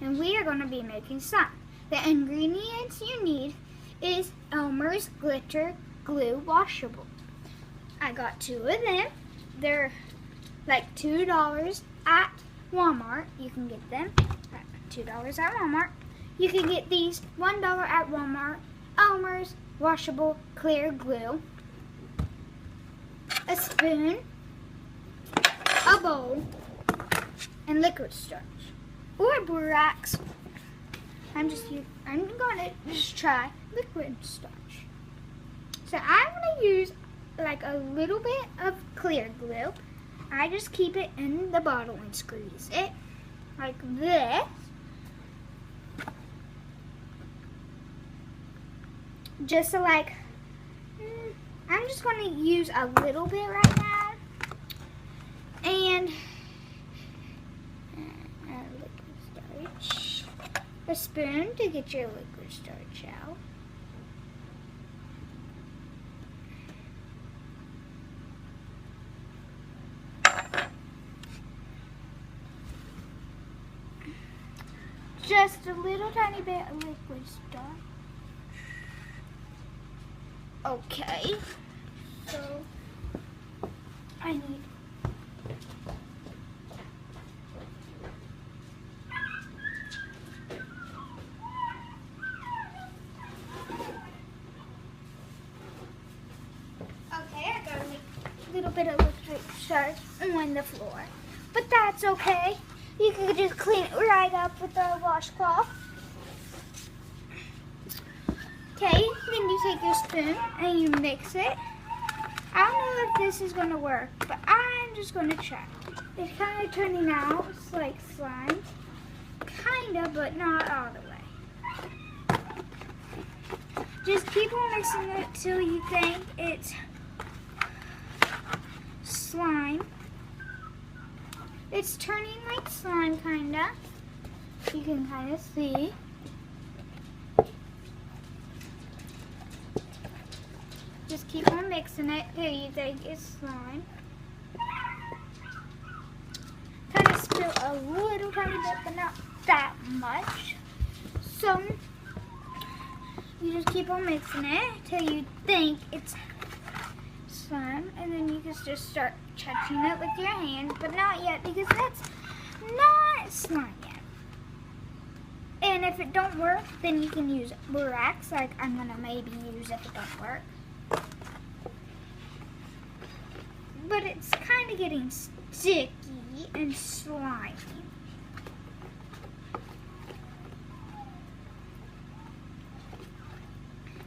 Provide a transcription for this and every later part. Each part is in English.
and we are going to be making slime. The ingredients you need is Elmer's glitter glue washable. I got 2 of them. They're like $2 at Walmart. You can get them at $2 at Walmart. You can get these $1 at Walmart. Elmer's washable clear glue, a spoon, a bowl, and liquid starch or borax. I'm gonna just try liquid starch. So I'm gonna use like a little bit of clear glue. I just keep it in the bottle and squeeze it like this. Just so like, I'm just going to use a little bit right now. And liquid starch. A spoon to get your liquid starch out. Just a little tiny bit of liquid starch. Okay, so I need I got a little bit of liquid starch on the floor, but that's okay. You can just clean it right up with a washcloth. Okay, then you take your spoon and you mix it. I don't know if this is going to work, but I'm just going to try. It's kind of turning out like slime. Kind of, but not all the way. Just keep on mixing it till you think it's slime. It's turning like slime, kind of. You can kind of see. Just keep on mixing it till you think it's slime. Kind of spill a little tiny bit, but not that much. So, you just keep on mixing it till you think it's slime. And then you can just start touching it with your hand, but not yet because that's not slime yet. And if it don't work, then you can use borax, like I'm going to maybe use if it don't work. But it's kind of getting sticky and slimy.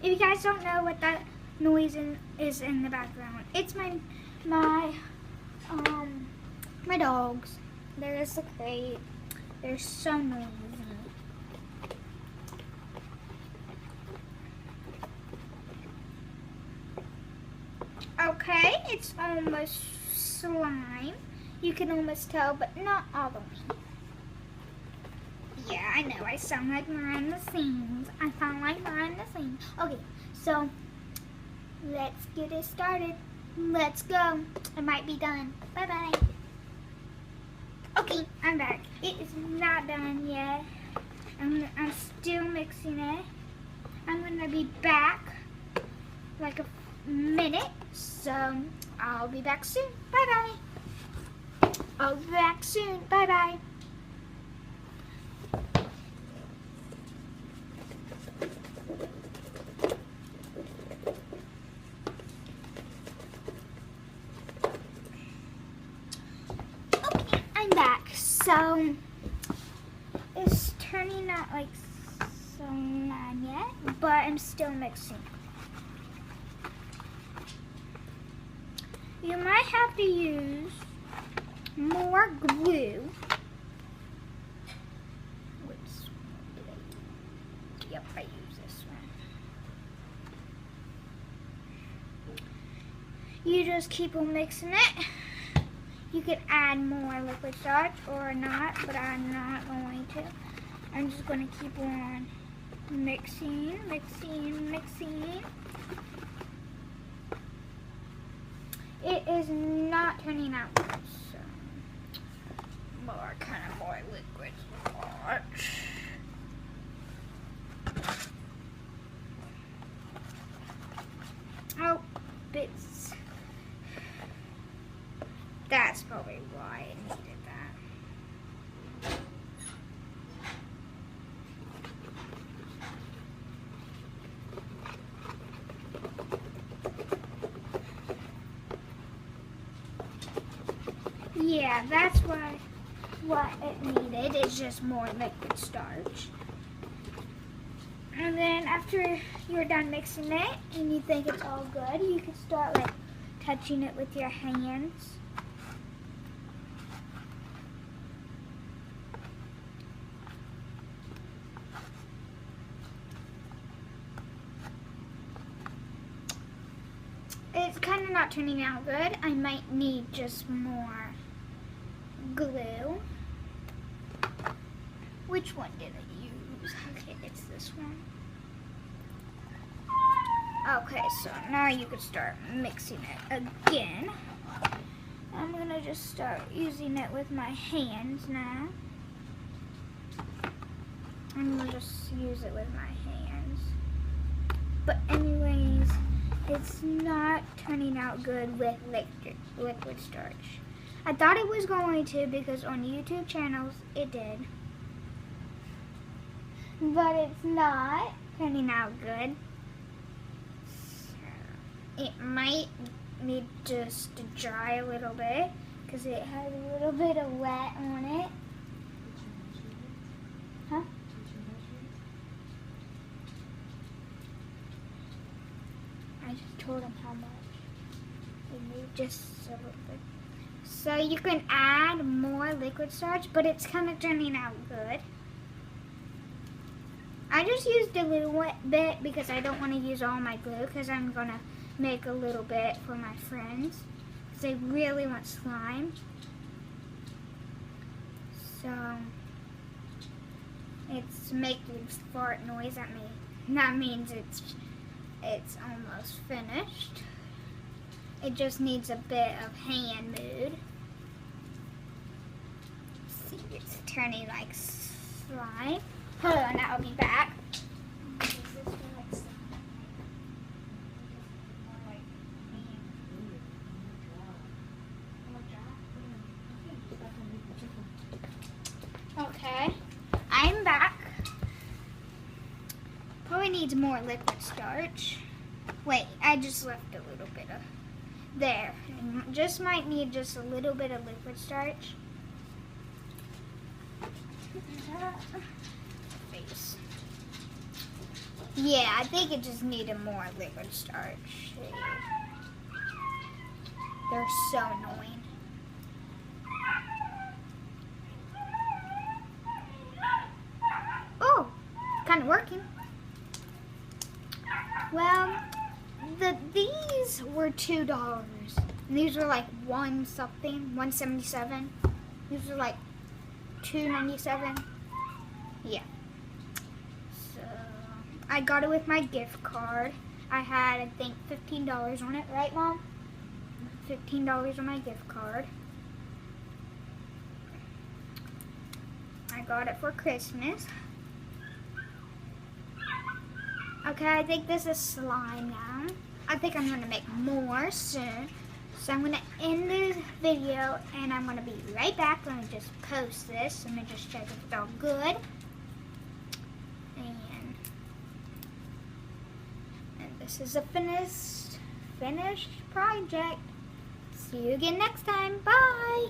If you guys don't know what that noise is in the background, it's my dogs. There's the crate. They're so noisy. Okay, it's almost slime. You can almost tell, but not all the way. Yeah, I know, I sound like behind the scenes. I sound like behind the scenes. Okay, so let's get it started. Let's go. It might be done. Bye-bye. Okay, I'm back. It is not done yet. I'm still mixing it. I'm going to be back like a minute, so I'll be back soon. Bye-bye. I'll be back soon. Bye-bye. Okay, I'm back. So it's turning out like slime yet, but I'm still mixing. You might have to use more glue. Which one did I use? Yep, I use this one. You just keep on mixing it. You could add more liquid starch or not, but I'm not going to. I'm just going to keep on mixing, mixing, mixing. It is not turning out good, so more liquid starch. Yeah, that's what it needed. It's just more liquid starch. And then after you're done mixing it and you think it's all good, you can start like touching it with your hands. It's kind of not turning out good. I might need just more glue. Which one did I use? Okay, it's this one. Okay, so now you can start mixing it again. I'm gonna just start using it with my hands now. I'm gonna just use it with my hands. But anyways, it's not turning out good with liquid starch. I thought it was going to because on YouTube channels it did. But it's not turning out good. So it might need just to dry a little bit because it has a little bit of wet on it. Huh? I just told him how much. We need just a little bit. So you can add more liquid starch, but it's kind of turning out good. I just used a little bit because I don't want to use all my glue because I'm going to make a little bit for my friends because they really want slime. So it's making fart noise at me. That means it's almost finished. It just needs a bit of hand mood. See, it's turning like slime. Hold on, I'll be back. Okay, I'm back. Probably needs more liquid starch. Wait, I just left a little bit of there. Just might need just a little bit of liquid starch. Face. Yeah, I think it just needed more liquid starch. They're so annoying. Oh, kind of working. Well, these were $2. And these were like one something, $1.77. These were like $2.97. Yeah. So I got it with my gift card. I had, I think, $15 on it, right, Mom? $15 on my gift card. I got it for Christmas. Okay, I think this is slime now. I think I'm gonna make more soon. So I'm gonna end this video and I'm gonna be right back. Let me just post this. Let me just check if it's all good. And this is a finished project. See you again next time. Bye.